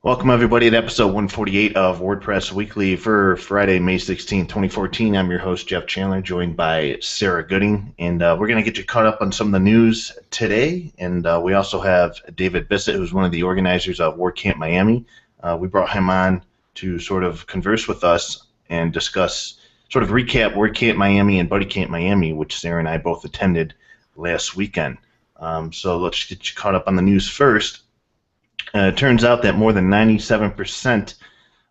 Welcome, everybody, to episode 148 of WordPress Weekly for Friday, May 16th, 2014. I'm your host, Jeff Chandler, joined by Sarah Gooding, and we're going to get you caught up on some of the news today. And we also have David Bissett, who's one of the organizers of WordCamp Miami. We brought him on to sort of converse with us and discuss, sort of recap WordCamp Miami and BuddyCamp Miami, which Sarah and I both attended last weekend. So let's get you caught up on the news first. It turns out that more than 97%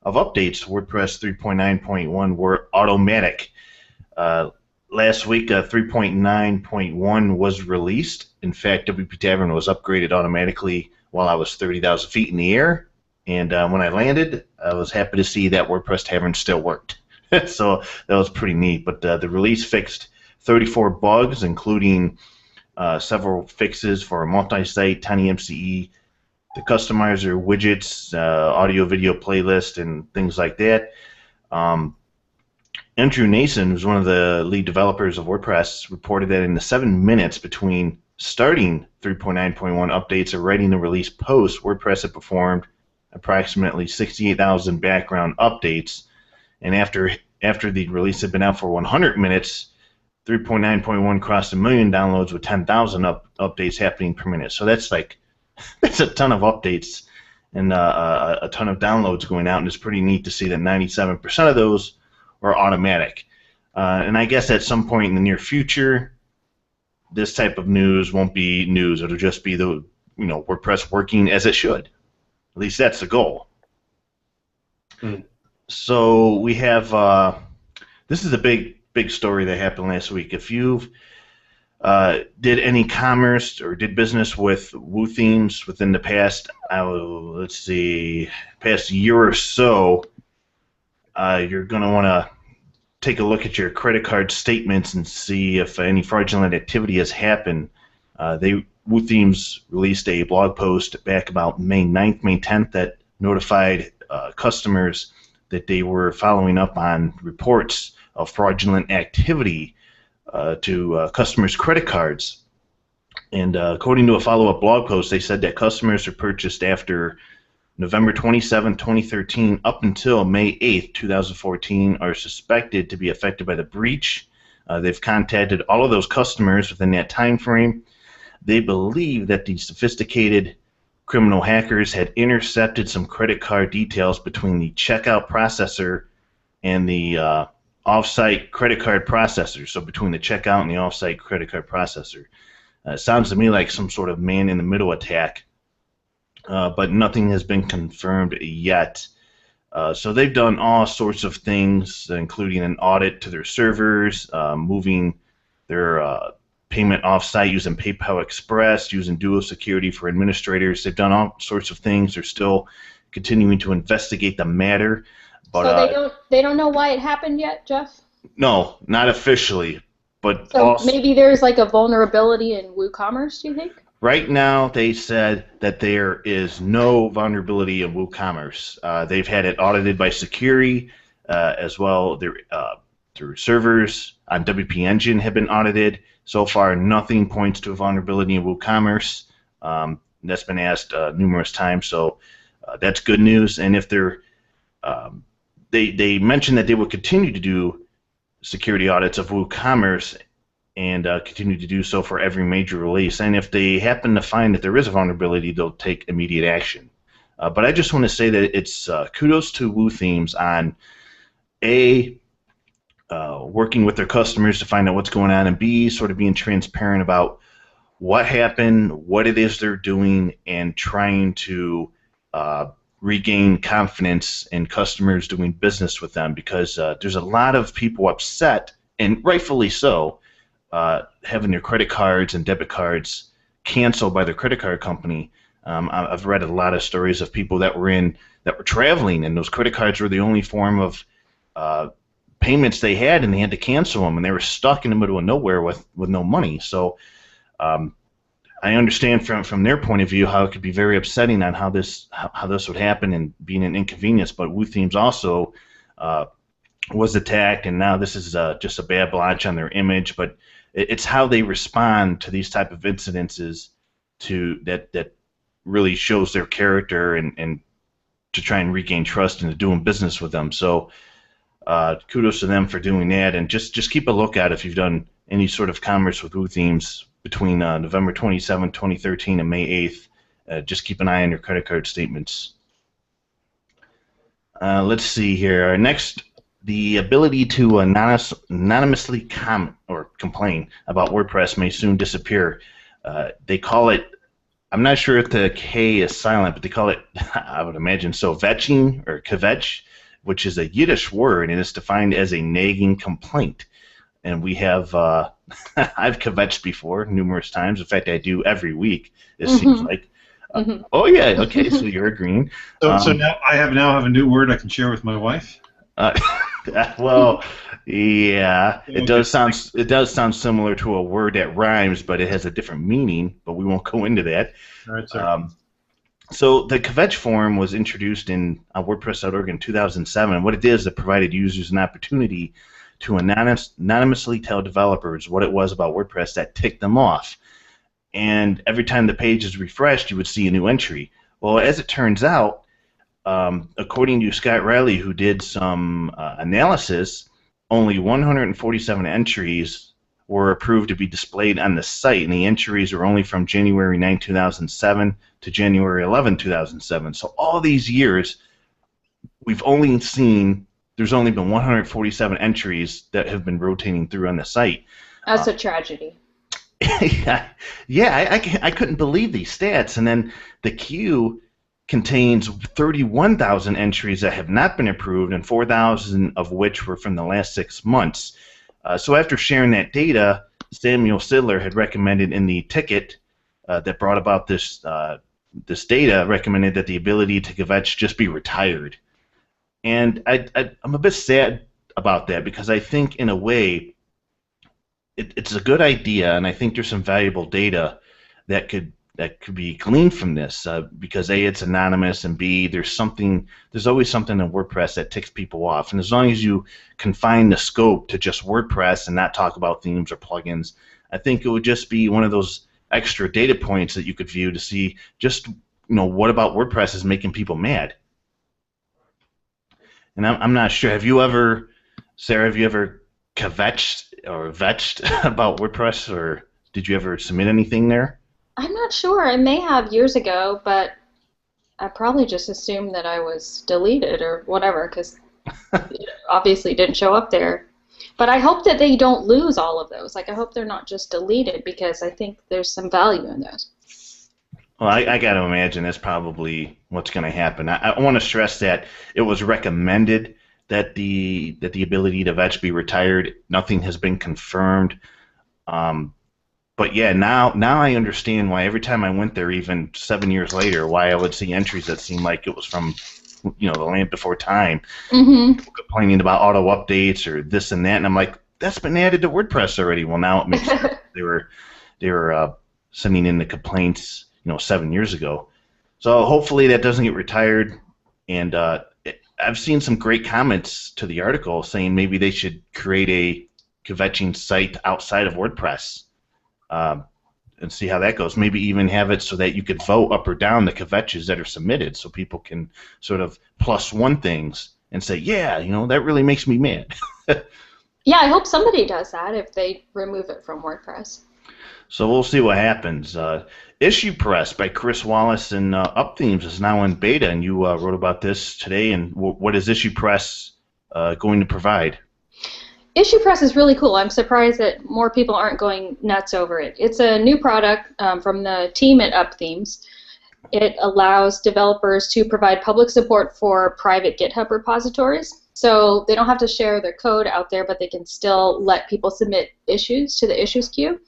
of updates to WordPress 3.9.1 were automatic. Last week, 3.9.1 was released. In fact, WP Tavern was upgraded automatically while I was 30,000 feet in the air. And when I landed, I was happy to see that WordPress Tavern still worked. So that was pretty neat. But the release fixed 34 bugs, including several fixes for multi-site, TinyMCE, the customizer widgets, audio-video playlist, and things like that. Andrew Nason, who's one of the lead developers of WordPress, reported that in the 7 minutes between starting 3.9.1 updates and writing the release post, WordPress had performed approximately 68,000 background updates. And after the release had been out for 100 minutes, 3.9.1 crossed 1 million downloads with 10,000 updates happening per minute. So that's a ton of updates and a ton of downloads going out, and it's pretty neat to see that 97% of those are automatic. And I guess at some point in the near future, this type of news won't be news. It'll just be the WordPress working as it should. At least that's the goal. So we have this is a big story that happened last week. If you've did any commerce or did business with WooThemes within the past, past year or so, you're going to want to take a look at your credit card statements and see if any fraudulent activity has happened. WooThemes released a blog post back about May 9th, May 10th that notified customers that they were following up on reports of fraudulent activity to customers' credit cards. And according to a follow-up blog post, they said that customers who purchased after November 27, 2013 up until May 8, 2014 are suspected to be affected by the breach. They've contacted all of those customers within that time frame. They believe that the sophisticated criminal hackers had intercepted some credit card details between the checkout processor and the off-site credit card processor, so between the checkout and the off-site credit card processor. It sounds to me like some sort of man-in-the-middle attack, but nothing has been confirmed yet. So they've done all sorts of things, including an audit to their servers, moving their payment off-site using PayPal Express, using Duo Security for administrators. They've done all sorts of things. They're still continuing to investigate the matter. But, so they don't know why it happened yet, Jeff? No, not officially. But so also, maybe there's like a vulnerability in WooCommerce, do you think? Right now, they said that there is no vulnerability in WooCommerce. They've had it audited by security as well. Their servers on WP Engine have been audited. So far, nothing points to a vulnerability in WooCommerce. That's been asked numerous times, so that's good news. And if they mentioned that they will continue to do security audits of WooCommerce and continue to do so for every major release. And if they happen to find that there is a vulnerability, they'll take immediate action. But I just want to say that it's kudos to WooThemes on working with their customers to find out what's going on, and B, sort of being transparent about what happened, what it is they're doing, and trying to regain confidence in customers doing business with them, because there's a lot of people upset, and rightfully so, having their credit cards and debit cards canceled by their credit card company. I've read a lot of stories of people that were traveling, and those credit cards were the only form of payments they had, and they had to cancel them, and they were stuck in the middle of nowhere with no money. So I understand from their point of view how it could be very upsetting on how this would happen and being an inconvenience. But WooThemes also was attacked, and now this is just a bad blotch on their image. But it's how they respond to these type of incidences that really shows their character and to try and regain trust into doing business with them. So kudos to them for doing that, and just keep a lookout if you've done any sort of commerce with WooThemes between November 27, 2013 and May 8th. Just keep an eye on your credit card statements. Let's see here. Next, the ability to anonymously comment or complain about WordPress may soon disappear. They call it, I'm not sure if the K is silent, but they call it, I would imagine so, vetching or kvetch, which is a Yiddish word and is defined as a nagging complaint. And we have, I've kvetched before numerous times. In fact, I do every week, it seems like. Oh, yeah, okay, so you're agreeing. So now I have a new word I can share with my wife? Well, yeah, it does sound similar to a word that rhymes, but it has a different meaning, but we won't go into that. All right, sir. So the kvetch form was introduced in WordPress.org in 2007. What it did is it provided users an opportunity to anonymously tell developers what it was about WordPress that ticked them off. And every time the page is refreshed, you would see a new entry. Well, as it turns out, according to Scott Riley, who did some analysis, only 147 entries were approved to be displayed on the site, and the entries were only from January 9, 2007 to January 11, 2007. So all these years, there's only been 147 entries that have been rotating through on the site. That's a tragedy. Yeah, I couldn't believe these stats. And then the queue contains 31,000 entries that have not been approved, and 4,000 of which were from the last 6 months. So after sharing that data, Samuel Sidler had recommended in the ticket that brought about this data, recommended that the ability to kvetch just be retired. And I'm a bit sad about that, because I think in a way it's a good idea, and I think there's some valuable data that could be gleaned from this, because A, it's anonymous, and B, there's always something in WordPress that ticks people off. And as long as you confine the scope to just WordPress and not talk about themes or plugins, I think it would just be one of those extra data points that you could view to see just what about WordPress is making people mad. And I'm not sure. Sarah, have you ever kvetched or vetched about WordPress, or did you ever submit anything there? I'm not sure. I may have years ago, but I probably just assumed that I was deleted or whatever, because it obviously didn't show up there. But I hope that they don't lose all of those. Like, I hope they're not just deleted, because I think there's some value in those. Well, I got to imagine that's probably what's going to happen. I want to stress that it was recommended that the ability to vetch be retired. Nothing has been confirmed. But yeah, now I understand why every time I went there, even 7 years later, why I would see entries that seemed like it was from the land before time. People complaining about auto updates or this and that, and I'm like, that's been added to WordPress already. Well, now it makes sense. They were sending in the complaints 7 years ago. So hopefully that doesn't get retired. And I've seen some great comments to the article saying maybe they should create a kvetching site outside of WordPress. And see how that goes. Maybe even have it so that you could vote up or down the kvetches that are submitted, so people can sort of +1 things and say, yeah, that really makes me mad. Yeah, I hope somebody does that if they remove it from WordPress. So we'll see what happens. Issue Press by Chris Wallace and UpThemes is now in beta, and you wrote about this today. And what is Issue Press going to provide? Issue Press is really cool. I'm surprised that more people aren't going nuts over it. It's a new product from the team at UpThemes. It allows developers to provide public support for private GitHub repositories. So they don't have to share their code out there, but they can still let people submit issues to the issues queue.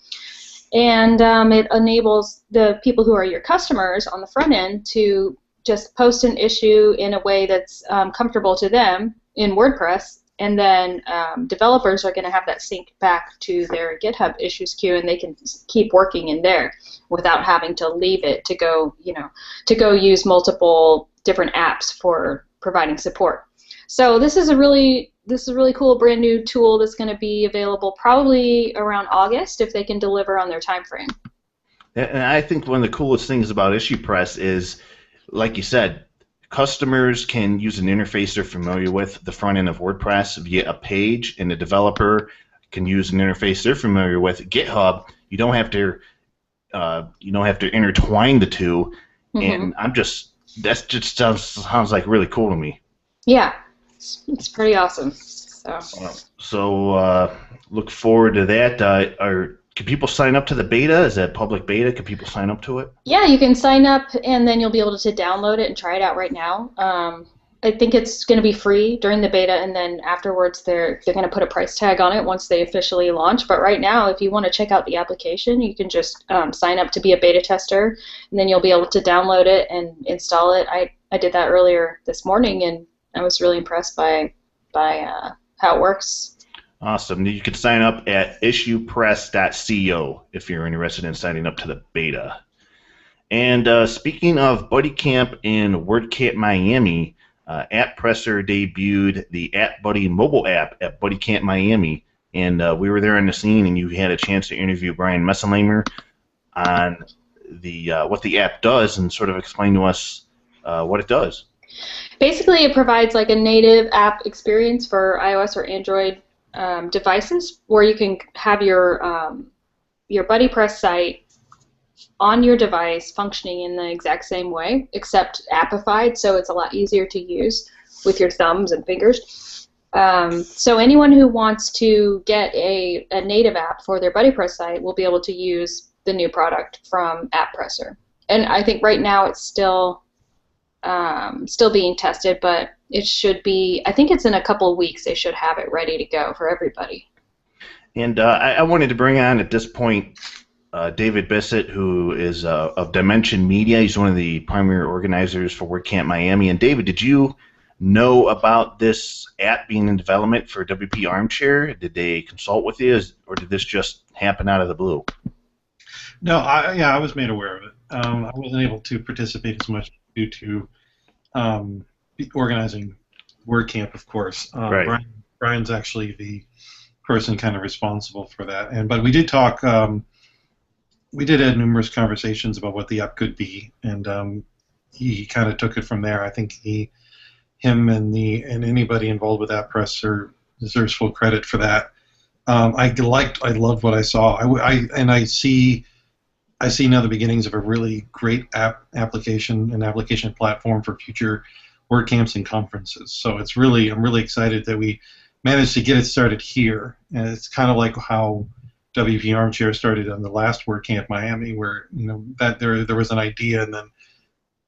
And it enables the people who are your customers on the front end to just post an issue in a way that's comfortable to them in WordPress. And then developers are going to have that sync back to their GitHub issues queue, and they can keep working in there without having to leave it to go, use multiple different apps for providing support. So this is a really cool brand new tool that's going to be available probably around August if they can deliver on their time frame. And I think one of the coolest things about Issue Press is, like you said, customers can use an interface they're familiar with, the front end of WordPress, via a page, and the developer can use an interface they're familiar with, GitHub. You don't have to intertwine the two, and that just sounds like really cool to me. Yeah, it's pretty awesome. So look forward to that. Can people sign up to the beta? Is that public beta? Can people sign up to it? Yeah, you can sign up, and then you'll be able to download it and try it out right now. I think it's going to be free during the beta, and then afterwards they're going to put a price tag on it once they officially launch. But right now, if you want to check out the application, you can just sign up to be a beta tester, and then you'll be able to download it and install it. I did that earlier this morning, and I was really impressed by how it works. Awesome. You can sign up at issuepress.co if you're interested in signing up to the beta. And speaking of BuddyCamp and WordCamp Miami, AppPresser debuted the AppBuddy mobile app at BuddyCamp Miami, and we were there on the scene, and you had a chance to interview Brian Messenheimer on what the app does and sort of explain to us what it does. Basically, it provides like a native app experience for iOS or Android devices, where you can have your BuddyPress site on your device functioning in the exact same way, except appified, so it's a lot easier to use with your thumbs and fingers. So anyone who wants to get a native app for their BuddyPress site will be able to use the new product from AppPresser. And I think right now it's still being tested, but it should be, I think it's in a couple of weeks they should have it ready to go for everybody. And I wanted to bring on at this point David Bissett, who is of Dimension Media. He's one of the primary organizers for WordCamp Miami. And David, did you know about this app being in development for WP Armchair? Did they consult with you, or did this just happen out of the blue? No, I was made aware of it. I wasn't able to participate as much due to organizing WordCamp, of course. Right. Brian's actually the person kind of responsible for that. But we did talk. We did have numerous conversations about what the app could be, and he kind of took it from there. I think him and anybody involved with AppPresser deserves full credit for that. I loved what I saw. I see now the beginnings of a really great application platform for future WordCamps and conferences. So I'm really excited that we managed to get it started here, and it's kind of like how WP Armchair started on the last WordCamp Miami, where that there was an idea and then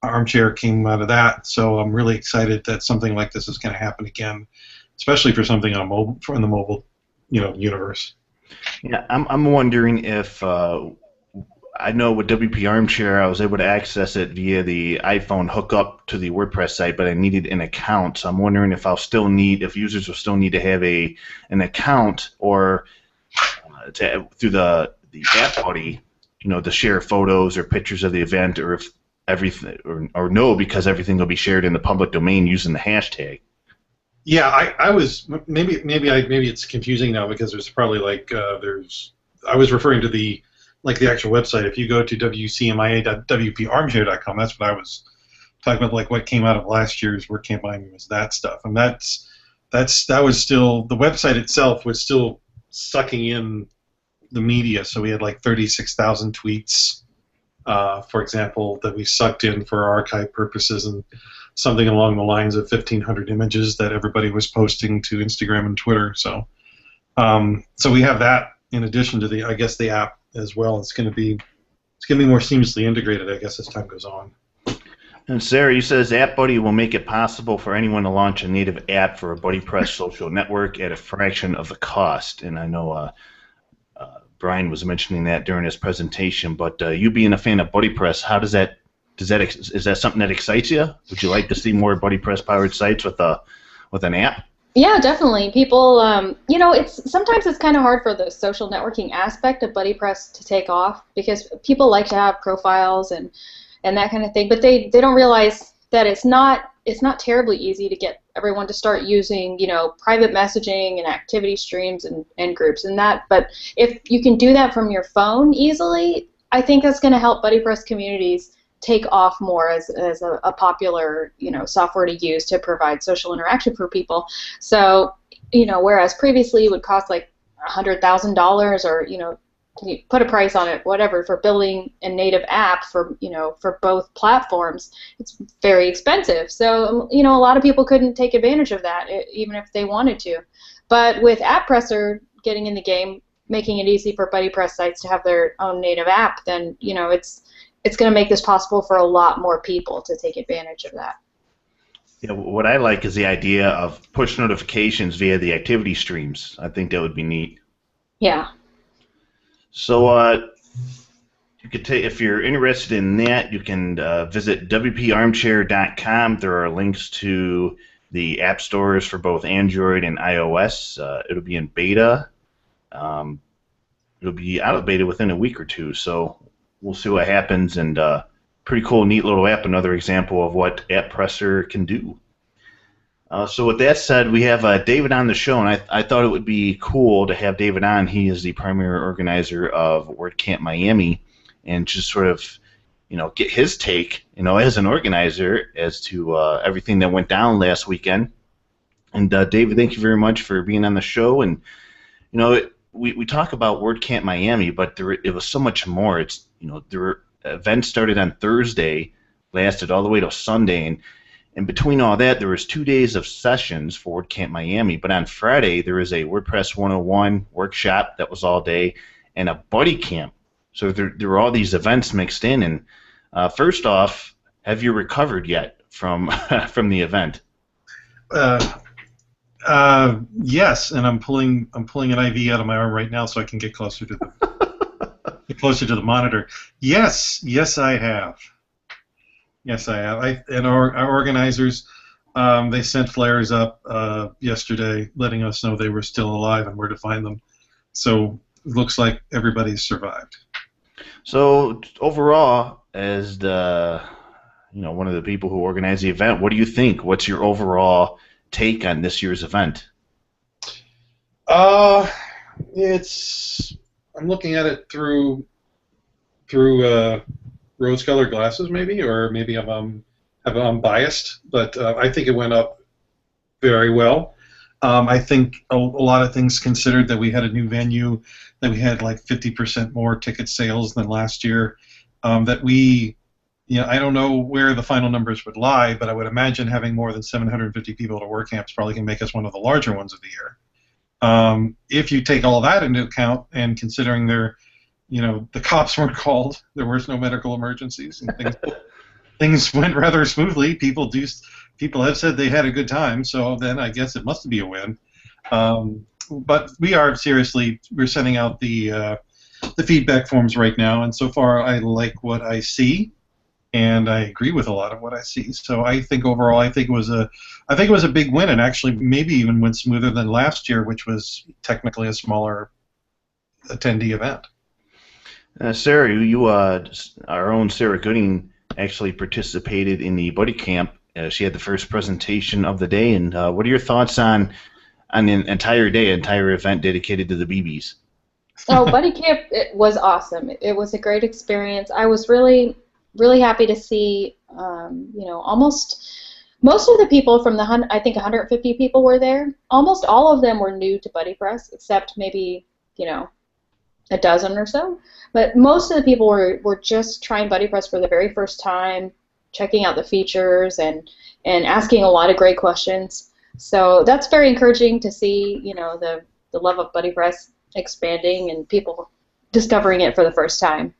Armchair came out of that. So I'm really excited that something like this is going to happen again, especially for something on mobile, in the mobile, universe. Yeah, I'm wondering if I know with WP Armchair I was able to access it via the iPhone hookup to the WordPress site, but I needed an account. So I'm wondering if users will still need to have an account or through the AppBuddy, to share photos or pictures of the event, or if everything, or no, because everything will be shared in the public domain using the hashtag. Yeah, I was maybe it's confusing now because there's probably I was referring to the actual website. If you go to wcmia.wparmchair.com, that's what I was talking about. Like what came out of last year's WordCamp Miami was that stuff, and that was still, the website itself was still sucking in the media. So we had 36,000 tweets, for example, that we sucked in for archive purposes, and something along the lines of 1,500 images that everybody was posting to Instagram and Twitter. So, so we have that in addition to the app as well. It's going to be more seamlessly integrated, I guess, as time goes on. And Sarah, you says AppBuddy will make it possible for anyone to launch a native app for a BuddyPress social network at a fraction of the cost. And I know Brian was mentioning that during his presentation. But you being a fan of BuddyPress, is that something that excites you? Would you like to see more BuddyPress powered sites with an app? Yeah, definitely. People, sometimes it's kind of hard for the social networking aspect of BuddyPress to take off, because people like to have profiles and that kind of thing, but they don't realize that it's not terribly easy to get everyone to start using private messaging and activity streams and groups and that. But if you can do that from your phone easily, I think that's going to help BuddyPress communities take off more as a popular, software to use to provide social interaction for people. So, whereas previously it would cost like $100,000 or, you put a price on it, whatever, for building a native app for both platforms, it's very expensive. So, a lot of people couldn't take advantage of that, even if they wanted to. But with AppPresser getting in the game, making it easy for BuddyPress sites to have their own native app, then, it's going to make this possible for a lot more people to take advantage of that. Yeah, what I like is the idea of push notifications via the activity streams. I think that would be neat. Yeah. So you could take, if you're interested in that, you can visit WPArmchair.com. There are links to the app stores for both Android and iOS. It'll be in beta. It'll be out of beta within a week or two, so we'll see what happens. And pretty cool, neat little app, another example of what AppPresser can do. So with that said, we have David on the show, and I thought it would be cool to have David on. He is the primary organizer of WordCamp Miami, and just sort of, get his take, as an organizer as to everything that went down last weekend. And David, thank you very much for being on the show. And we talk about WordCamp Miami, but it was so much more. It's the event started on Thursday, lasted all the way till Sunday, and between all that, there was 2 days of sessions for WordCamp Miami. But on Friday, there was a WordPress 101 workshop that was all day, and a buddy camp. So there were all these events mixed in. And first off, have you recovered yet from from the event? Yes, and I'm pulling an IV out of my arm right now so I can get closer to the monitor. Yes, I have. Yes, I have. And our organizers, they sent flares up yesterday, letting us know they were still alive and where to find them. So it looks like everybody's survived. So overall, as one of the people who organized the event, what do you think? What's your overall take on this year's event? I'm looking at it through rose-colored glasses, maybe, or maybe I'm biased, but I think it went up very well. I think a lot of things considered, that we had a new venue, that we had like 50% more ticket sales than last year, that we, I don't know where the final numbers would lie, but I would imagine having more than 750 people at a WordCamp probably can make us one of the larger ones of the year. If you take all that into account, and considering the cops weren't called, there was no medical emergencies, and things went rather smoothly. People have said they had a good time, so then I guess it must be a win. But we're sending out the feedback forms right now, and so far I like what I see, and I agree with a lot of what I see. So I think overall, I think it was a big win, and actually maybe even went smoother than last year, which was technically a smaller attendee event. Sarah, you our own Sarah Gooding actually participated in the Buddy Camp. She had the first presentation of the day, and what are your thoughts on an entire event dedicated to the BBs? Oh, Buddy Camp, it was awesome. It was a great experience. I was really, really happy to see, almost most of the people from I think 150 people were there. Almost all of them were new to BuddyPress, except maybe, a dozen or so. But most of the people were just trying BuddyPress for the very first time, checking out the features and asking a lot of great questions. So that's very encouraging to see, the love of BuddyPress expanding and people discovering it for the first time.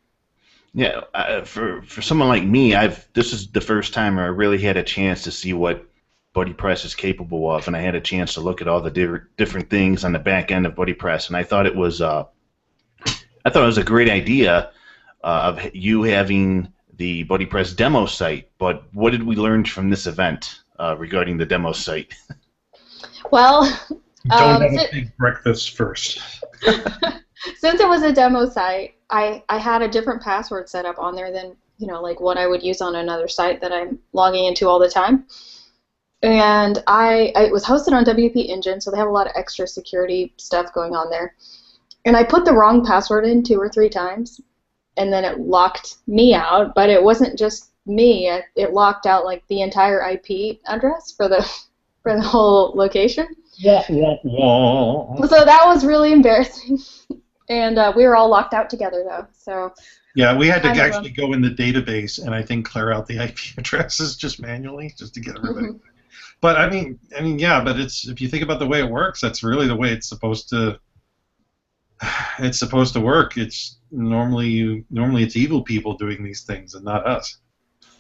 Yeah, for someone like me, this is the first time I really had a chance to see what BuddyPress is capable of, and I had a chance to look at all the different things on the back end of BuddyPress, and I thought it was a great idea of you having the BuddyPress demo site. But what did we learn from this event regarding the demo site? Well, don't have a big breakfast first. Since it was a demo site, I had a different password set up on there than like what I would use on another site that I'm logging into all the time. And it was hosted on WP Engine, so they have a lot of extra security stuff going on there. And I put the wrong password in 2 or 3 times, and then it locked me out. But it wasn't just me, it locked out like the entire IP address for the whole location. Wah, wah, wah. So that was really embarrassing. And we were all locked out together though. So yeah, we had to actually go in the database and I think clear out the IP addresses just manually, just to get everybody. Mm-hmm. But I mean, yeah. But if you think about the way it works, that's really the way it's supposed to. It's supposed to work. It's normally it's evil people doing these things and not us.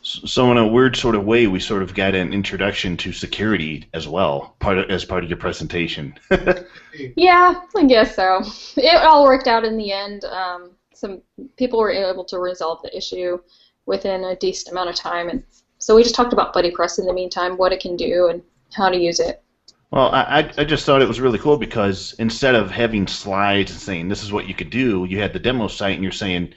So in a weird sort of way, we sort of got an introduction to security as well, as part of your presentation. Yeah, I guess so. It all worked out in the end. Some people were able to resolve the issue within a decent amount of time, and so we just talked about BuddyPress in the meantime, what it can do and how to use it. Well, I just thought it was really cool because instead of having slides and saying this is what you could do, you had the demo site and you're saying,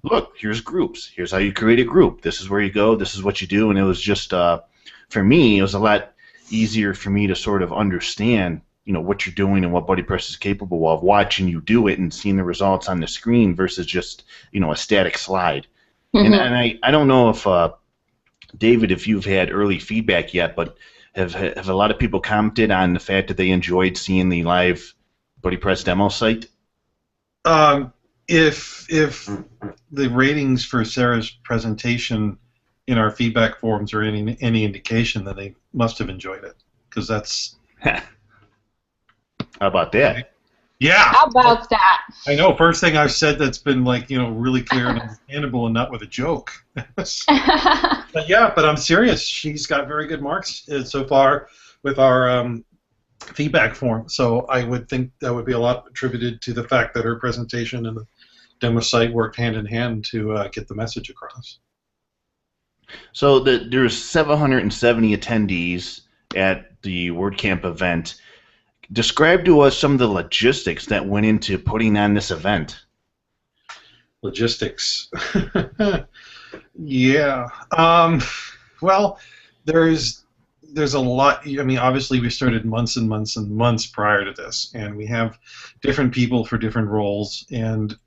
look, here's groups. Here's how you create a group. This is where you go. This is what you do. And it was just, for me, it was a lot easier for me to sort of understand, what you're doing and what BuddyPress is capable of, watching you do it and seeing the results on the screen versus just, a static slide. Mm-hmm. And I don't know if, David, if you've had early feedback yet, but have a lot of people commented on the fact that they enjoyed seeing the live BuddyPress demo site? If the ratings for Sarah's presentation in our feedback forums are any indication, then they must have enjoyed it, because that's. How about that? Yeah. How about that? I know. First thing I've said that's been really clear and understandable and not with a joke. But I'm serious. She's got very good marks so far with our feedback form. So I would think that would be a lot attributed to the fact that her presentation and the demo site worked hand in hand to get the message across. So there's 770 attendees at the WordCamp event. Describe to us some of the logistics that went into putting on this event. Logistics. Yeah. Well, there's a lot. I mean, obviously, we started months and months and months prior to this, and we have different people for different roles, and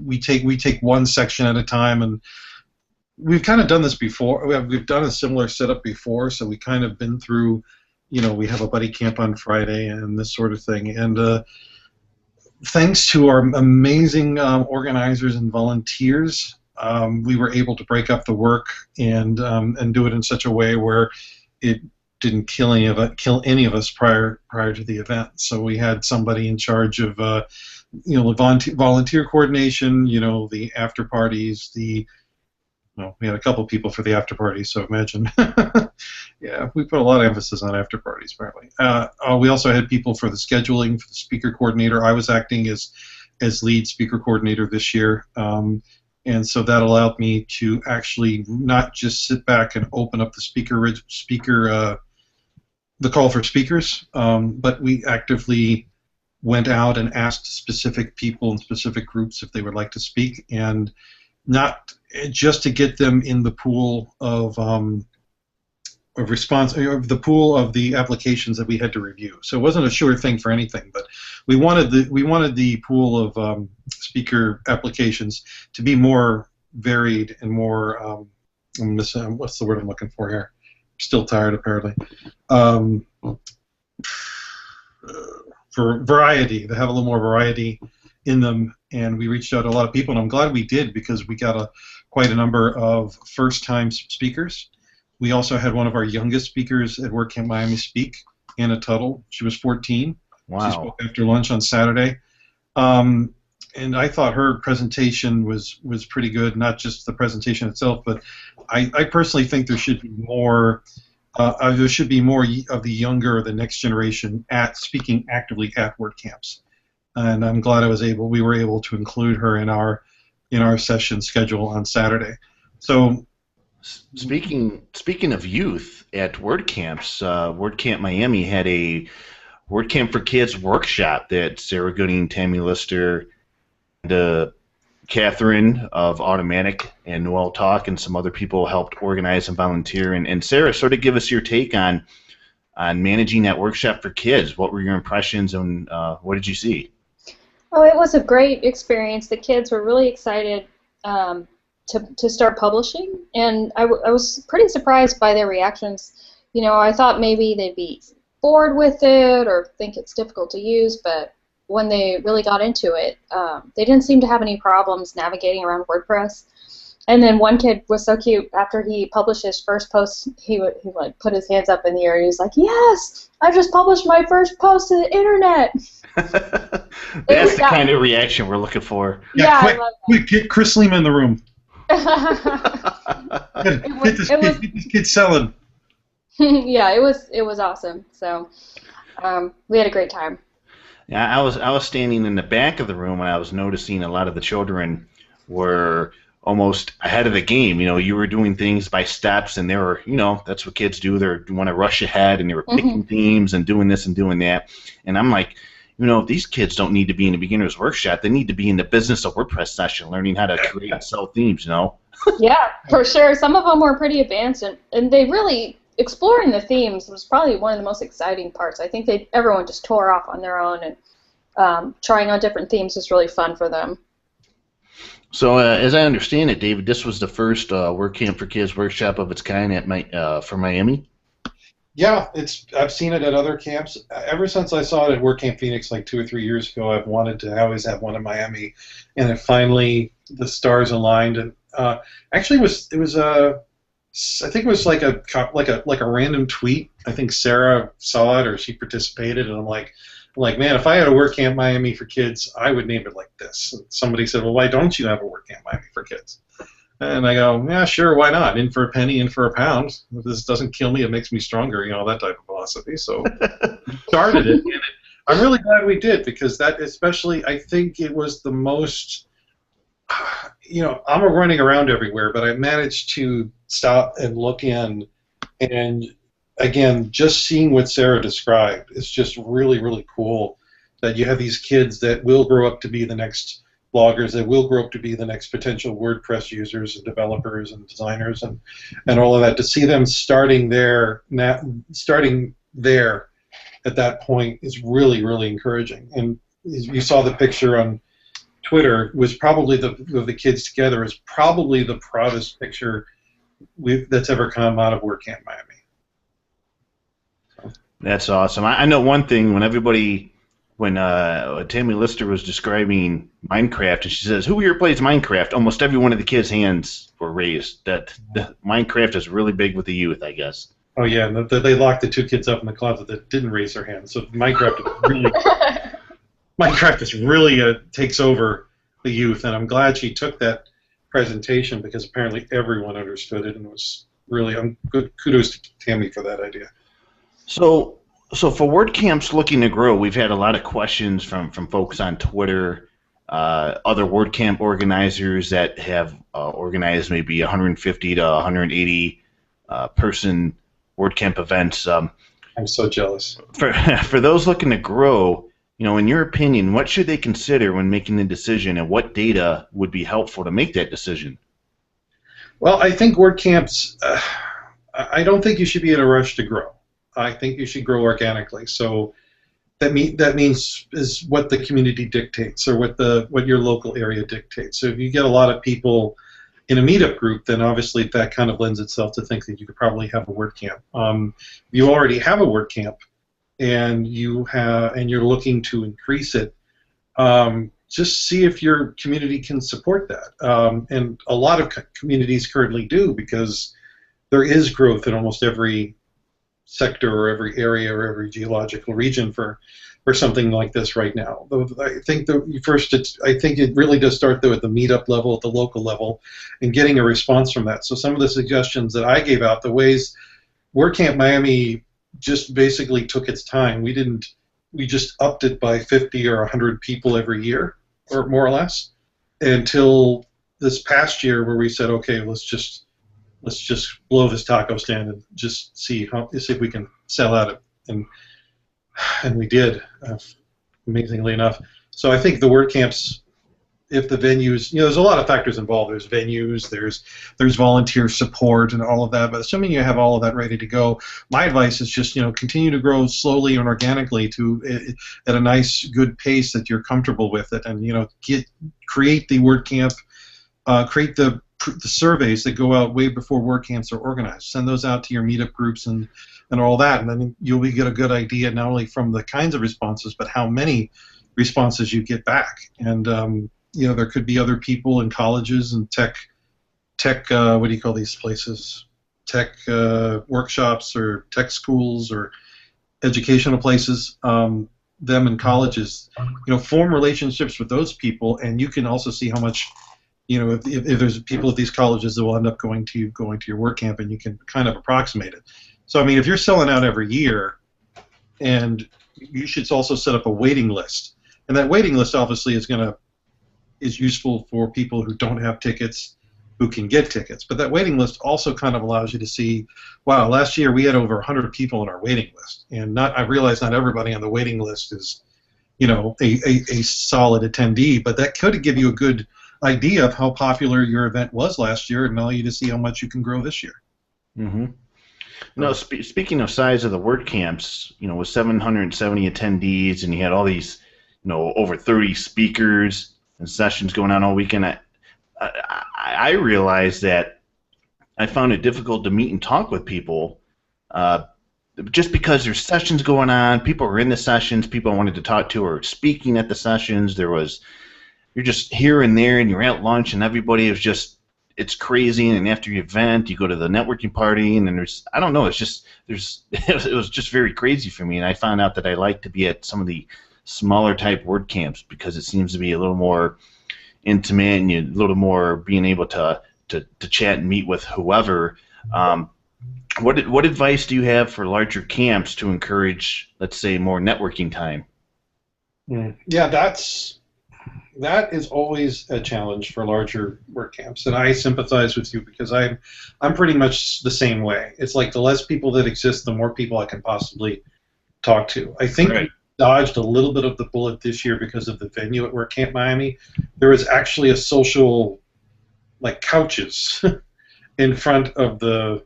we take one section at a time, and we've kind of done this before. We've done a similar setup before, so we kind of been through. We have a buddy camp on Friday and this sort of thing, and thanks to our amazing organizers and volunteers, we were able to break up the work and do it in such a way where it didn't kill any of us prior to the event. So we had somebody in charge of the volunteer coordination, the after parties, we had a couple people for the after parties, so imagine. Yeah, we put a lot of emphasis on after parties, apparently. We also had people for the scheduling, for the speaker coordinator. I was acting as lead speaker coordinator this year, and so that allowed me to actually not just sit back and open up the the call for speakers, but we actively went out and asked specific people in specific groups if they would like to speak, and not just to get them in the pool of response, or the pool of the applications that we had to review. So it wasn't a sure thing for anything, but we wanted the pool of speaker applications to be more varied and more. What's the word I'm looking for here? I'm still tired, apparently. For variety, to have a little more variety in them, and we reached out to a lot of people, and I'm glad we did, because we got quite a number of first-time speakers. We also had one of our youngest speakers at WordCamp Miami speak, Anna Tuttle. She was 14. Wow. She spoke after lunch on Saturday. And I thought her presentation was pretty good, not just the presentation itself, but I personally think there should be more of the younger, the next generation speaking actively at WordCamps. And I'm glad we were able to include her in our session schedule on Saturday. So, speaking of youth at WordCamps, WordCamp Miami had a WordCamp for Kids workshop that Sarah Gooding, Tammy Lister, and Catherine of Automatic and Noel Talk and some other people helped organize and volunteer. And Sarah, sort of give us your take on managing that workshop for kids. What were your impressions, and what did you see? Oh, it was a great experience. The kids were really excited. to start publishing, and I was pretty surprised by their reactions. I thought maybe they'd be bored with it or think it's difficult to use, but when they really got into it, they didn't seem to have any problems navigating around WordPress. And then one kid was so cute. After he published his first post, he like put his hands up in the air and he was like, "Yes, I just published my first post to the internet." That's the kind of reaction we're looking for. Yeah, I love quick, get Chris Lima in the room. that. Get this kid selling. Yeah, it was awesome. So we had a great time. Yeah, I was standing in the back of the room and I was noticing a lot of the children were almost ahead of the game. You were doing things by steps, and they were, that's what kids do. They want to rush ahead, and they were picking themes and doing this and doing that. And I'm like, these kids don't need to be in a beginner's workshop. They need to be in the business of WordPress session, learning how to create and sell themes. Yeah, for sure. Some of them were pretty advanced, and they really exploring the themes was probably one of the most exciting parts. I think everyone just tore off on their own, and trying on different themes was really fun for them. So, as I understand it, David, this was the first WordCamp for Kids workshop of its kind for Miami. Yeah, I've seen it at other camps. Ever since I saw it at WordCamp Phoenix like 2 or 3 years ago, I've wanted to always have one in Miami, and it finally the stars aligned. And actually, it was I think it was like a random tweet. I think Sarah saw it or she participated, and I'm like, man, if I had a WordCamp Miami for kids, I would name it like this. And somebody said, well, why don't you have a WordCamp Miami for kids? And I go, yeah, sure, why not? In for a penny, in for a pound. If this doesn't kill me, it makes me stronger, that type of philosophy. So started it. And I'm really glad we did, because that especially, I think it was the most, I'm running around everywhere, but I managed to stop and look in, and again, just seeing what Sarah described, it's just really, really cool that you have these kids that will grow up to be the next bloggers, that will grow up to be the next potential WordPress users and developers and designers and all of that. To see them starting there at that point is really, really encouraging. And you saw the picture on Twitter, was probably the kids together is probably the proudest picture that's ever come out of WordCamp Miami. That's awesome. I know one thing, when Tammy Lister was describing Minecraft, and she says, who here plays Minecraft? Almost every one of the kids' hands were raised. That Minecraft is really big with the youth, I guess. Oh, yeah, and they locked the 2 kids up in the closet that didn't raise their hands. So Minecraft is really takes over the youth, and I'm glad she took that presentation, because apparently everyone understood it, and it was really kudos to Tammy for that idea. So for WordCamps looking to grow, we've had a lot of questions from folks on Twitter, other WordCamp organizers that have organized maybe 150 to 180 person WordCamp events. I'm so jealous. For those looking to grow, in your opinion, what should they consider when making the decision, and what data would be helpful to make that decision? Well, I think WordCamps, I don't think you should be in a rush to grow. I think you should grow organically. So that means is what the community dictates, or what your local area dictates. So if you get a lot of people in a meetup group, then obviously that kind of lends itself to think that you could probably have a WordCamp. You already have a WordCamp, and you're looking to increase it. Just see if your community can support that. And a lot of communities currently do, because there is growth in almost every sector or every area or every geological region for something like this right now. I think it really does start though at the meetup level, at the local level, and getting a response from that. So some of the suggestions that I gave out, the ways WordCamp Miami just basically took its time. We just upped it by 50 or 100 people every year, or more or less, until this past year, where we said, okay, let's just blow this taco stand and just see if we can sell out it, and we did, amazingly enough. So I think the WordCamps, if the venues, there's a lot of factors involved. There's venues, there's volunteer support and all of that. But assuming you have all of that ready to go, my advice is just continue to grow slowly and organically at a nice, good pace that you're comfortable with it, and create the WordCamp, create the the surveys that go out way before WordCamps are organized. Send those out to your meetup groups and all that, and then you'll get a good idea not only from the kinds of responses, but how many responses you get back. And there could be other people in colleges and tech. What do you call these places? Tech workshops or tech schools or educational places. Them in colleges, form relationships with those people, and you can also see how much, if there's people at these colleges that will end up going to your WordCamp, and you can kind of approximate it. So I mean, if you're selling out every year, and you should also set up a waiting list, and that waiting list obviously is useful for people who don't have tickets, who can get tickets. But that waiting list also kind of allows you to see, wow, last year we had over 100 people on our waiting list, and I realize not everybody on the waiting list is, a solid attendee, but that could give you a good idea of how popular your event was last year, and allow you to see how much you can grow this year. Mm-hmm. No, speaking of size of the WordCamps, with 770 attendees, and you had all these, over 30 speakers and sessions going on all weekend, I realized that I found it difficult to meet and talk with people just because there's sessions going on, people are in the sessions, people I wanted to talk to are speaking at the sessions. You're just here and there, and you're at lunch, and everybody is just, it's crazy, and after your event, you go to the networking party, and then I don't know, it was just very crazy for me, and I found out that I like to be at some of the smaller type WordCamps because it seems to be a little more intimate, and a little more being able to chat and meet with whoever. What advice do you have for larger camps to encourage, let's say, more networking time? Yeah, that is always a challenge for larger WordCamps, and I sympathize with you because I'm pretty much the same way. It's like the less people that exist, the more people I can possibly talk to. I think we dodged a little bit of the bullet this year because of the venue at WordCamp Miami. There was actually a social, like, couches in front of the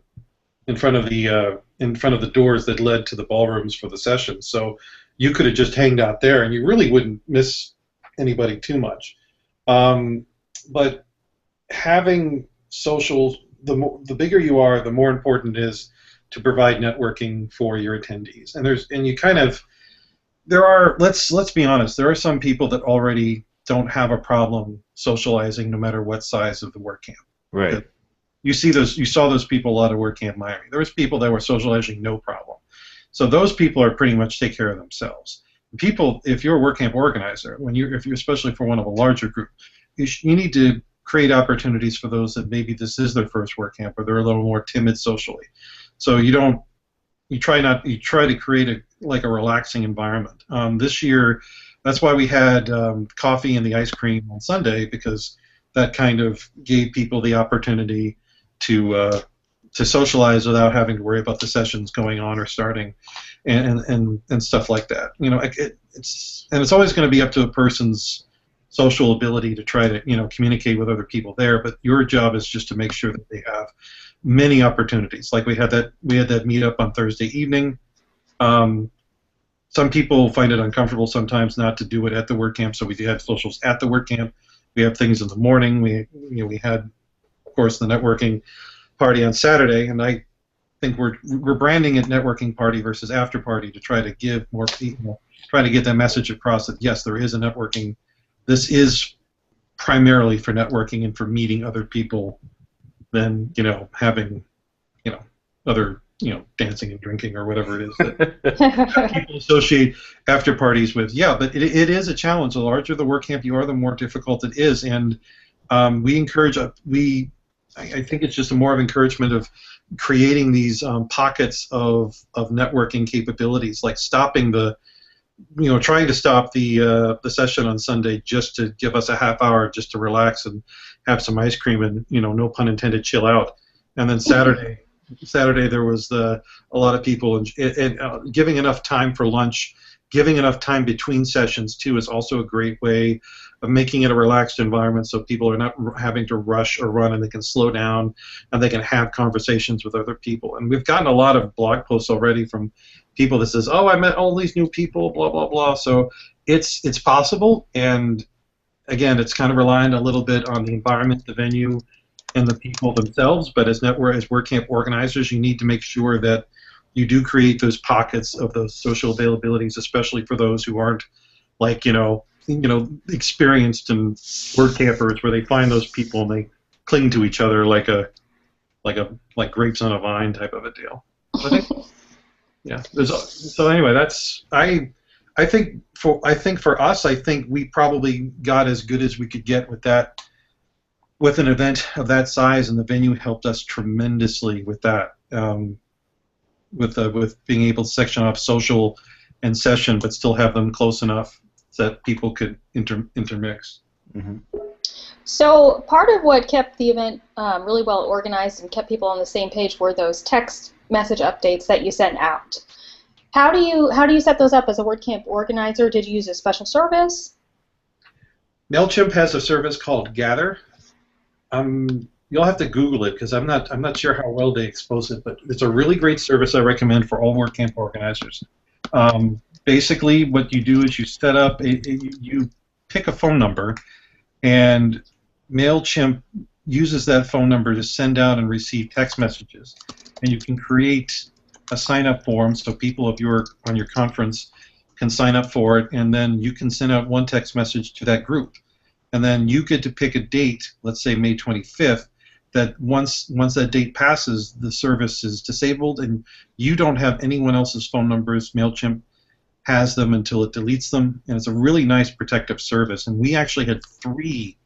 doors that led to the ballrooms for the session. So you could have just hanged out there, and you really wouldn't miss anybody too much. But having social, the bigger you are, the more important it is to provide networking for your attendees. Let's be honest, there are some people that already don't have a problem socializing no matter what size of the WordCamp. Right. You saw those people a lot at WordCamp Miami. There was people that were socializing no problem. So those people are pretty much take care of themselves. People, if you're a WordCamp organizer, if you're especially for one of a larger group, you need to create opportunities for those that maybe this is their first WordCamp or they're a little more timid socially. So you try to create a relaxing environment. This year, that's why we had coffee and the ice cream on Sunday, because that kind of gave people the opportunity to socialize without having to worry about the sessions going on or starting, and stuff like that. It's always going to be up to a person's social ability to try to communicate with other people there. But your job is just to make sure that they have many opportunities. Like we had that meetup on Thursday evening. Some people find it uncomfortable sometimes not to do it at the WordCamp, so we do have socials at the WordCamp. We have things in the morning. We had, of course, the networking party on Saturday, and I think we're branding it networking party versus after party to try to give more people, try to get that message across that yes, there is a networking. This is primarily for networking and for meeting other people than having other dancing and drinking or whatever it is that people associate after parties with. Yeah, but it is a challenge. The larger the WordCamp you are, the more difficult it is, and we encourage I think it's just more of encouragement of creating these pockets of networking capabilities, like stopping trying to stop the session on Sunday just to give us a half hour just to relax and have some ice cream and no pun intended, chill out. And then Saturday there was a lot of people, and giving enough time for lunch, giving enough time between sessions too is also a great way of making it a relaxed environment so people are not having to rush or run, and they can slow down and they can have conversations with other people. And we've gotten a lot of blog posts already from people that says, oh, I met all these new people, blah, blah, blah. So it's possible, and again, it's kind of reliant a little bit on the environment, the venue, and the people themselves, but as WordCamp organizers, you need to make sure that you do create those pockets of those social availabilities, especially for those who aren't like experienced and WordCampers, where they find those people and they cling to each other like grapes on a vine type of a deal. I think, yeah. So anyway, that's I think for us, I think we probably got as good as we could get with that, with an event of that size, and the venue helped us tremendously with that. With being able to section off social and session, but still have them close enough so that people could intermix. Mm-hmm. So part of what kept the event really well organized and kept people on the same page were those text message updates that you sent out. How do you set those up as a WordCamp organizer? Did you use a special service? MailChimp has a service called Gather. You'll have to Google it because I'm not sure how well they expose it, but it's a really great service I recommend for all WordCamp organizers. Basically, what you do is you set up you pick a phone number, and MailChimp uses that phone number to send out and receive text messages, and you can create a sign-up form so people on your conference can sign up for it, and then you can send out one text message to that group. And then you get to pick a date, let's say May 25th, that once that date passes, the service is disabled, and you don't have anyone else's phone numbers. MailChimp has them until it deletes them, and it's a really nice protective service. And we actually had 3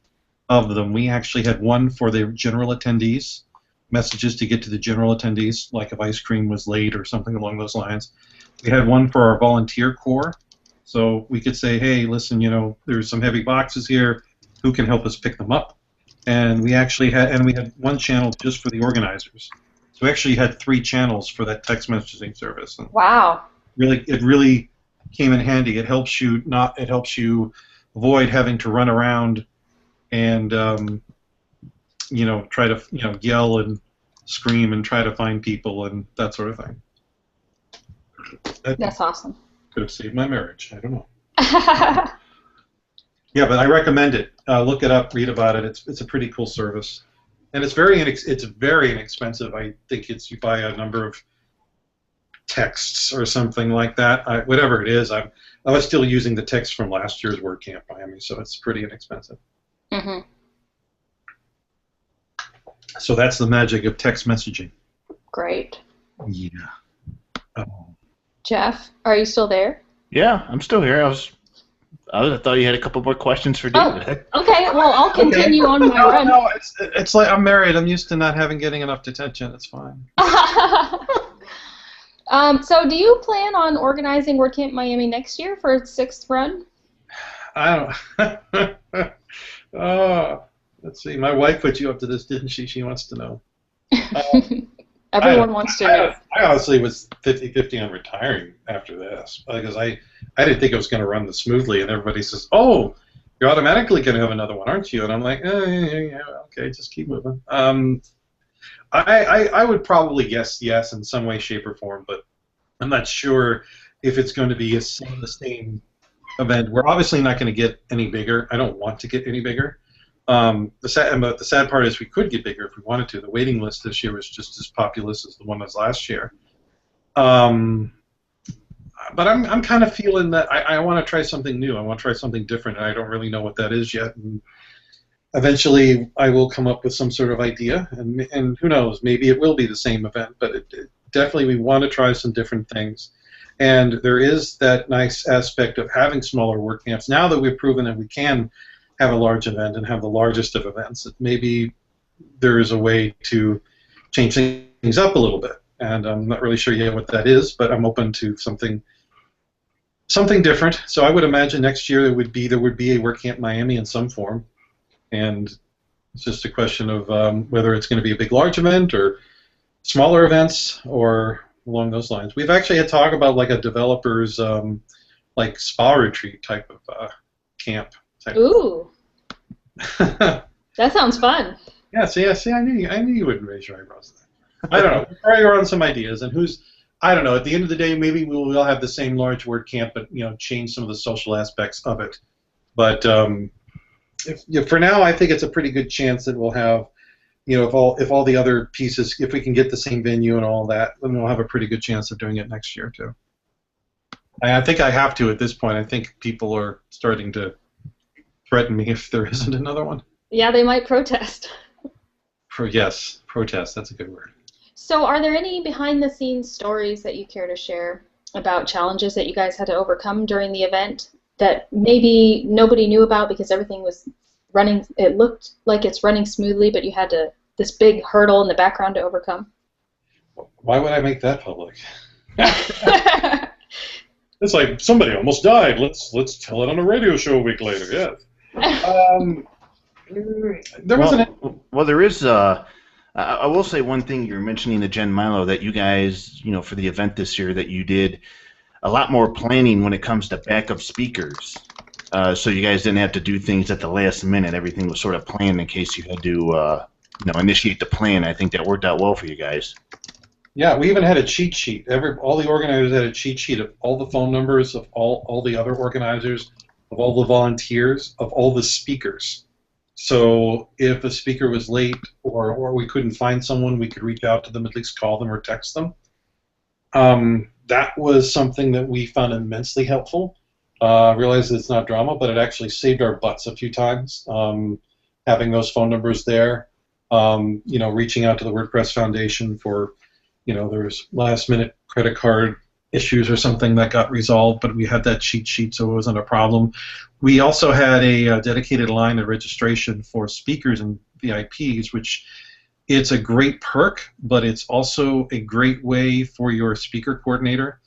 of them. We actually had one for the general attendees, messages to get to the general attendees, like if ice cream was late or something along those lines. We had one for our volunteer core, so we could say, hey, listen, there's some heavy boxes here. Who can help us pick them up? And we had one channel just for the organizers. So we actually had 3 channels for that text messaging service. And wow. It really came in handy. It helps you avoid having to run around and try to yell and scream and try to find people and that sort of thing. That's awesome. Could have saved my marriage. I don't know. Yeah, but I recommend it. Look it up, read about it. It's a pretty cool service, and it's very inexpensive. I think you buy a number of texts or something like that. Whatever it is, I was still using the text from last year's WordCamp Miami, so it's pretty inexpensive. Mm-hmm. So that's the magic of text messaging. Great. Yeah. Jeff, are you still there? Yeah, I'm still here. I thought you had a couple more questions for David. Oh, okay. Well, I'll continue on my run. No, it's like I'm married. I'm used to not getting enough attention. It's fine. So do you plan on organizing WordCamp Miami next year for its 6th run? I don't. Let's see. My wife put you up to this, didn't she? She wants to know. Everyone wants to know. I honestly was 50-50 on retiring after this because I didn't think it was going to run this smoothly, and everybody says, "Oh, you're automatically going to have another one, aren't you?" And I'm like, yeah, okay, just keep moving. I would probably guess yes in some way, shape, or form, but I'm not sure if it's going to be the same event. We're obviously not going to get any bigger. I don't want to get any bigger. The sad part is we could get bigger if we wanted to. The waiting list this year was just as populous as the one was last year. But I'm kind of feeling that I want to try something new. I want to try something different, and I don't really know what that is yet. And eventually, I will come up with some sort of idea, and who knows? Maybe it will be the same event. But definitely, we want to try some different things. And there is that nice aspect of having smaller WordCamps. Now that we've proven that we can have a large event and have the largest of events, maybe there is a way to change things up a little bit. And I'm not really sure yet what that is, but I'm open to something different. So I would imagine next year there would be a WordCamp Miami in some form, and it's just a question of whether it's going to be a big, large event or smaller events or along those lines. We've actually had talk about like a developers like spa retreat type of camp. Ooh. That sounds fun. Yeah, see, I knew you wouldn't raise your eyebrows. I don't know. We're probably around some ideas, and I don't know. At the end of the day, maybe we'll have the same large WordCamp, but change some of the social aspects of it. But for now, I think it's a pretty good chance that we'll have if all the other pieces, if we can get the same venue and all that, then we'll have a pretty good chance of doing it next year too. I think I have to at this point. I think people are starting to threaten me if there isn't another one. Yeah, they might protest. Yes, protest. That's a good word. So are there any behind-the-scenes stories that you care to share about challenges that you guys had to overcome during the event that maybe nobody knew about because everything was running, it looked like it's running smoothly, but you had this big hurdle in the background to overcome? Why would I make that public? It's like somebody almost died. Let's tell it on a radio show a week later. Yes. There wasn't. Well, there is. I will say one thing. You're mentioning the Gen Milo that you guys, for the event this year, that you did a lot more planning when it comes to backup speakers. So you guys didn't have to do things at the last minute. Everything was sort of planned in case you had to, initiate the plan. I think that worked out well for you guys. Yeah, we even had a cheat sheet. All the organizers had a cheat sheet of all the phone numbers of all the other organizers, of all the volunteers, of all the speakers. So if a speaker was late or we couldn't find someone, we could reach out to them, at least call them or text them. That was something that we found immensely helpful. Realize that it's not drama, but it actually saved our butts a few times, having those phone numbers there. Reaching out to the WordPress Foundation for, there's last-minute credit card issues or something that got resolved, but we had that cheat sheet, so it wasn't a problem. We also had a dedicated line of registration for speakers and VIPs, which it's a great perk, but it's also a great way for your speaker coordinator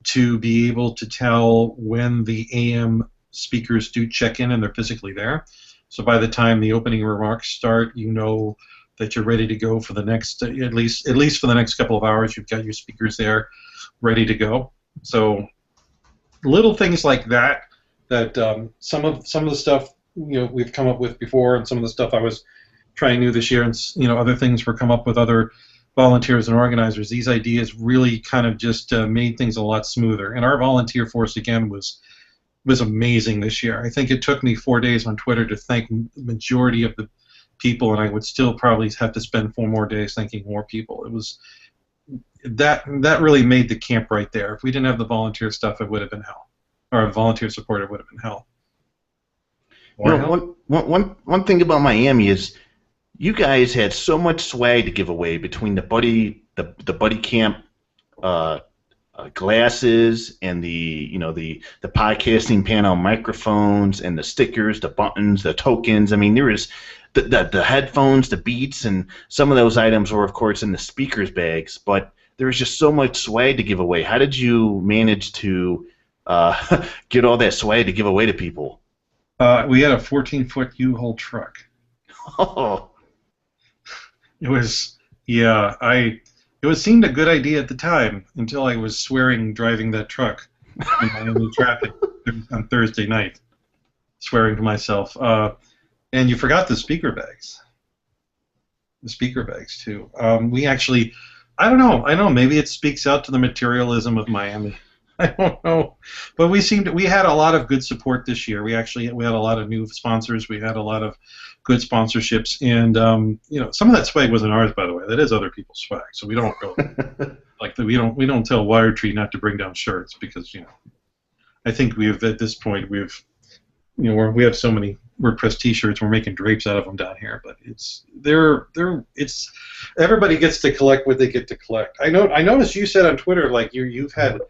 to be able to tell when the AM speakers do check in and they're physically there. So by the time the opening remarks start, you know that you're ready to go for the next, at least for the next couple of hours, you've got your speakers there ready to go. So little things like that some of the stuff we've come up with before, and some of the stuff I was trying new this year, and other things were come up with other volunteers and organizers. These ideas really kind of just made things a lot smoother. And our volunteer force again was amazing this year. I think it took me 4 days on Twitter to thank the majority of the people, and I would still probably have to spend 4 more days thanking more people. It was that really made the camp right there. If we didn't have the volunteer stuff, it would have been hell. Or volunteer support, it would have been hell. One thing about Miami is you guys had so much swag to give away between the buddy camp glasses and the podcasting panel microphones and the stickers, the buttons, the tokens. I mean, there was the headphones, the Beats, and some of those items were, of course, in the speakers bags. But there was just so much swag to give away. How did you manage to get all that swag to give away to people? We had a 14-foot U-Haul truck. Oh. It was, it seemed a good idea at the time until I was swearing driving that truck in Miami traffic on Thursday night, swearing to myself. And you forgot the speaker bags. The speaker bags too. We actually, I don't know. Maybe it speaks out to the materialism of Miami. I don't know, but we had a lot of good support this year. We had a lot of new sponsors. We had a lot of good sponsorships, and some of that swag wasn't ours, by the way. That is other people's swag. So we don't go we don't tell Wiretree not to bring down shirts because I think we have at this point we have so many WordPress T-shirts. We're making drapes out of them down here, but it's everybody gets to collect what they get to collect. I noticed you said on Twitter like you've had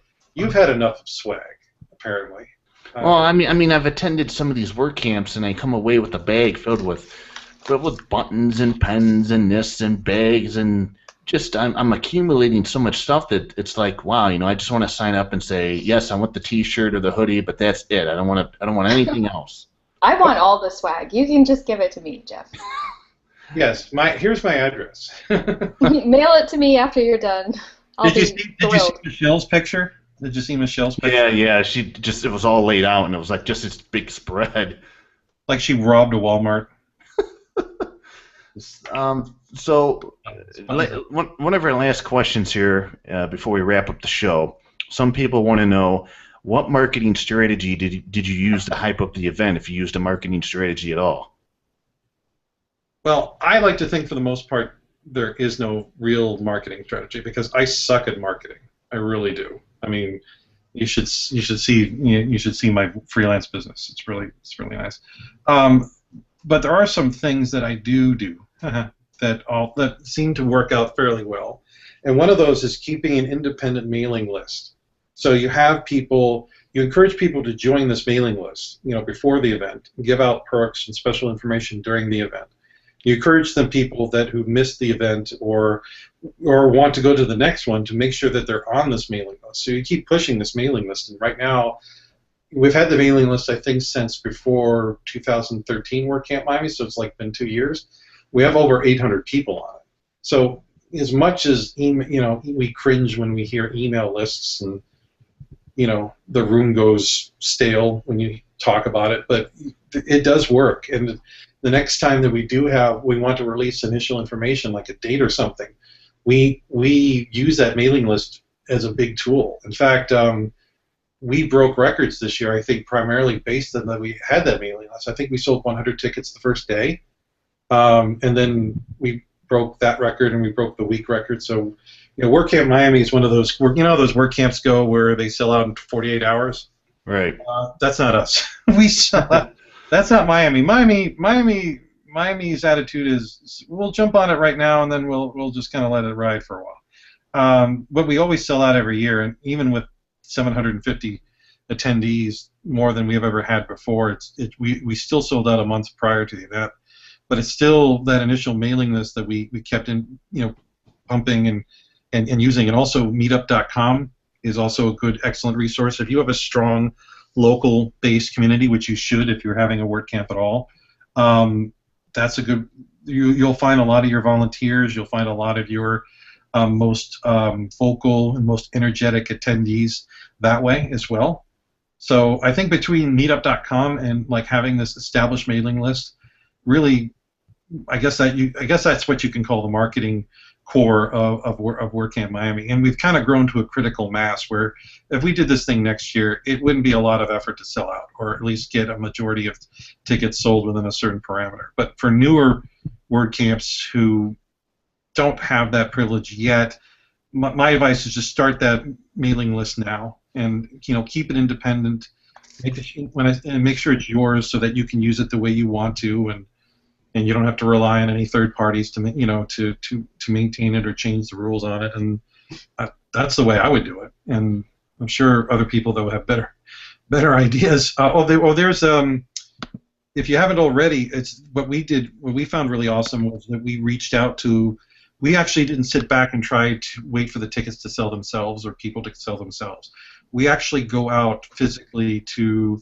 enough of swag, apparently. Well, I mean, I've attended some of these work camps, and I come away with a bag filled with buttons and pens and this and bags, and just I'm accumulating so much stuff that it's like, wow, I just want to sign up and say yes, I want the T-shirt or the hoodie, but that's it. I don't want anything else. I want all the swag. You can just give it to me, Jeff. Yes, here's my address. Mail it to me after you're done. Did you see Michelle's picture? Did you see Michelle's picture? Yeah. It was all laid out, and it was like just this big spread. Like she robbed a Walmart. So, one of our last questions here before we wrap up the show. Some people want to know what marketing strategy did you use to hype up the event, if you used a marketing strategy at all. Well, I like to think for the most part there is no real marketing strategy because I suck at marketing. I really do. I mean, you should see my freelance business. It's really nice. Um, but there are some things that I do that seem to work out fairly well, and one of those is keeping an independent mailing list. So you encourage people to join this mailing list, before the event, and give out perks and special information during the event. You encourage them people who missed the event or want to go to the next one to make sure that they're on this mailing list. So you keep pushing this mailing list, and right now we've had the mailing list I think since before 2013 WordCamp Miami, so it's like been 2 years. We have over 800 people on it. So as much as we cringe when we hear email lists and the room goes stale when you talk about it, but it does work. And the next time that we want to release initial information like a date or something, we use that mailing list as a big tool. In fact, we broke records this year, I think, primarily based on that we had that mailing list. I think we sold 100 tickets the first day, and then we broke that record and we broke the week record. So, WordCamp Miami is one of those, those WordCamps go where they sell out in 48 hours. Right. That's not us. We sell out. That's not Miami. Miami's attitude is we'll jump on it right now and then we'll just kind of let it ride for a while. But we always sell out every year, and even with 750 attendees, more than we've ever had before, we still sold out a month prior to the event. But it's still that initial mailing list that we kept pumping and using. And also meetup.com is also a good, excellent resource. If you have a strong local-based community, which you should if you're having a WordCamp at all, that's a good. You'll find a lot of your volunteers. You'll find a lot of your most vocal and most energetic attendees that way as well. So I think between meetup.com and having this established mailing list, really, I guess that's what you can call the marketing core of WordCamp Miami. And we've kind of grown to a critical mass where if we did this thing next year, it wouldn't be a lot of effort to sell out, or at least get a majority of tickets sold within a certain parameter. But for newer WordCamps who don't have that privilege yet, my advice is just start that mailing list now, and keep it independent. Make sure it's yours so that you can use it the way you want to, and you don't have to rely on any third parties to maintain it or change the rules on it. And that's the way I would do it. And I'm sure other people that would have better ideas. There's if you haven't already, it's what we did. What we found really awesome was that we reached out to. We actually didn't sit back and try to wait for the tickets to sell themselves or people to sell themselves. We actually go out physically to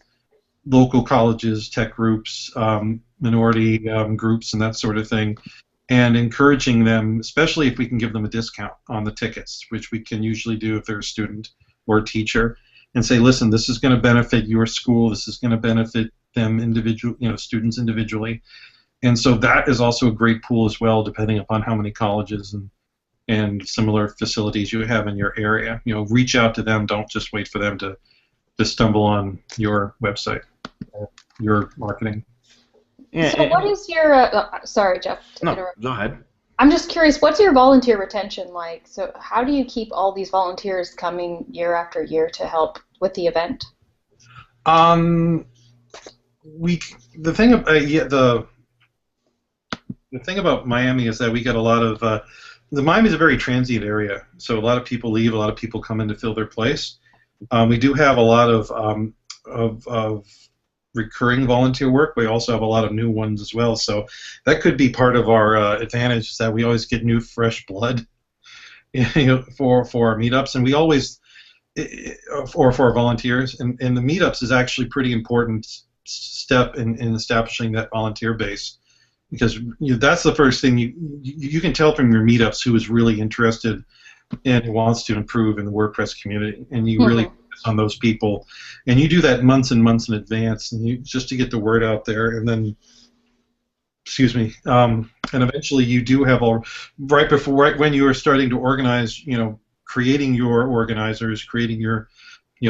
local colleges, tech groups, minority groups, and that sort of thing, and encouraging them, especially if we can give them a discount on the tickets, which we can usually do if they're a student or a teacher, and say, listen, this is going to benefit your school, this is going to benefit them students individually. And so that is also a great pool as well, depending upon how many colleges and similar facilities you have in your area. Reach out to them. Don't just wait for them to stumble on your website or your marketing. Yeah, so what is your, sorry, Jeff, to interrupt. Go ahead. I'm just curious, what's your volunteer retention like? So how do you keep all these volunteers coming year after year to help with the event? The thing about Miami is that we get a lot of Miami is a very transient area, so a lot of people leave, a lot of people come in to fill their place. We do have a lot of recurring volunteer work. We also have a lot of new ones as well, so that could be part of our advantage, is that we always get new, fresh blood for our meetups, and we always for our volunteers, and the meetups is actually a pretty important step in establishing that volunteer base. Because that's the first thing you can tell from your meetups who is really interested and wants to improve in the WordPress community, and you really focus on those people, and you do that months and months in advance, and just to get the word out there, and then, and eventually you do have right when you are starting to organize, creating your organizers, creating your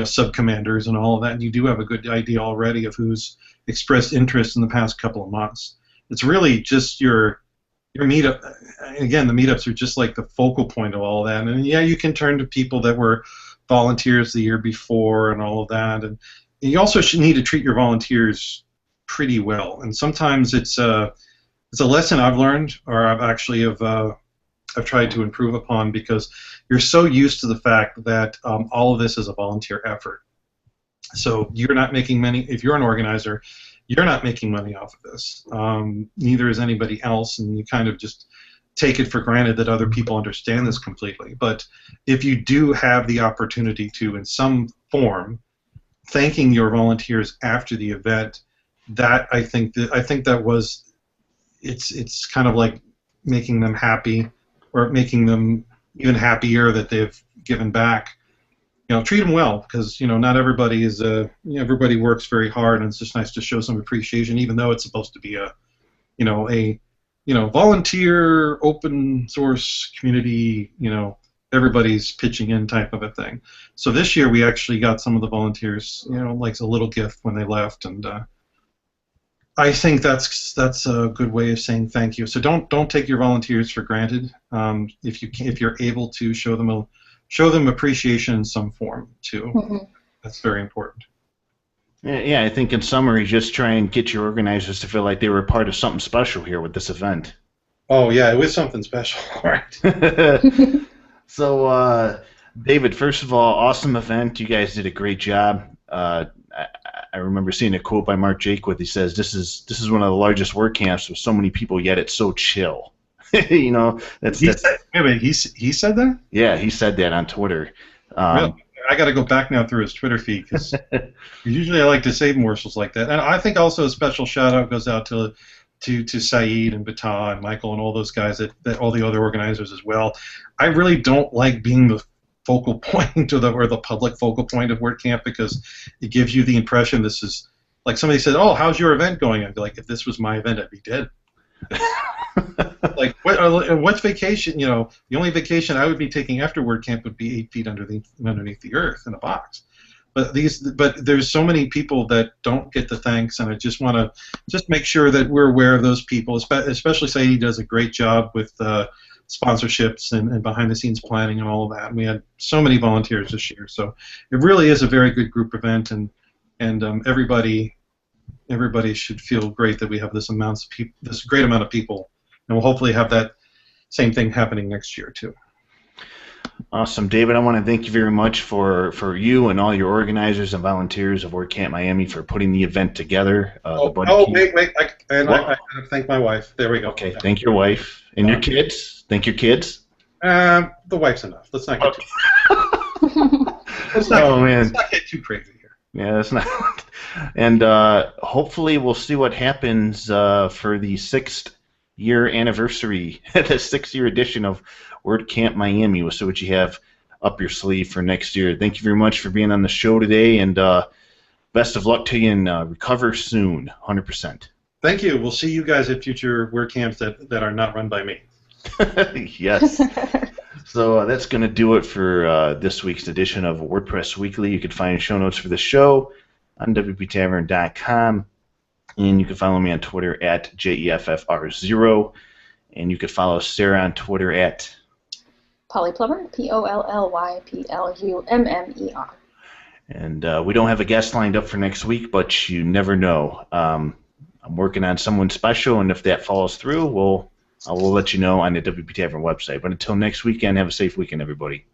sub-commanders and all of that, and you do have a good idea already of who's expressed interest in the past couple of months. It's really just your your meetup, again, the meetups are just like the focal point of all that. And yeah, you can turn to people that were volunteers the year before and all of that. And you also should need to treat your volunteers pretty well. And sometimes it's a lesson I've learned, or I've tried to improve upon, because you're so used to the fact that all of this is a volunteer effort. So you're not making money. If you're an organizer, you're not making money off of this. Neither is anybody else, and you kind of just take it for granted that other people understand this completely. But if you do have the opportunity to, in some form, thanking your volunteers after the event, that I think that was, it's kind of like making them happy, or making them even happier that they've given back. Treat them well, because not everybody is everybody works very hard, and it's just nice to show some appreciation, even though it's supposed to be a volunteer open source community, everybody's pitching in type of a thing. So this year we actually got some of the volunteers, like a little gift when they left, and I think that's a good way of saying thank you. So don't take your volunteers for granted. If you're able to show them appreciation in some form too. Mm-hmm. That's very important. Yeah, I think in summary, just try and get your organizers to feel like they were a part of something special here with this event. Oh yeah, it was something special, right? So, David, first of all, awesome event. You guys did a great job. I remember seeing a quote by Mark Jaquith. He says, "This is one of the largest work camps with so many people, yet it's so chill." He said that? Yeah, he said that on Twitter. Really? I got to go back now through his Twitter feed, because usually I like to say morsels like that. And I think also a special shout out goes out to Saeed and Bata and Michael and all those guys, that all the other organizers as well. I really don't like being the focal point or the public focal point of WordCamp, because it gives you the impression this is like somebody said, "Oh, how's your event going?" I'd be like, if this was my event, I'd be dead. Like, what's vacation? The only vacation I would be taking after WordCamp would be 8 feet underneath the earth in a box. But there's so many people that don't get the thanks, and I just want to make sure that we're aware of those people. Especially Saeed does a great job with sponsorships and behind-the-scenes planning and all of that. And we had so many volunteers this year, so it really is a very good group event, and everybody should feel great that we have this great amount of people, and we'll hopefully have that same thing happening next year too. Awesome, David. I want to thank you very much for you and all your organizers and volunteers of WordCamp Miami for putting the event together. Wait! I gotta thank my wife. There we go. Okay, thank your wife and your kids. Thank your kids. The wife's enough. Let's not get let's not get too crazy here. Yeah, that's not. And hopefully we'll see what happens for the 6th year anniversary, the 6th year edition of WordCamp Miami. We'll see what you have up your sleeve for next year. Thank you very much for being on the show today, and best of luck to you, and recover soon, 100%. Thank you. We'll see you guys at future WordCamps that are not run by me. Yes. So that's going to do it for this week's edition of WordPress Weekly. You can find show notes for the show on WPTavern.com, and you can follow me on Twitter at JEFFR0, and you can follow Sarah on Twitter at Polyplumber, POLLYPLUMMER. And we don't have a guest lined up for next week, but you never know. I'm working on someone special, and if that falls through, we'll let you know on the WP Tavern website. But until next weekend, have a safe weekend, everybody.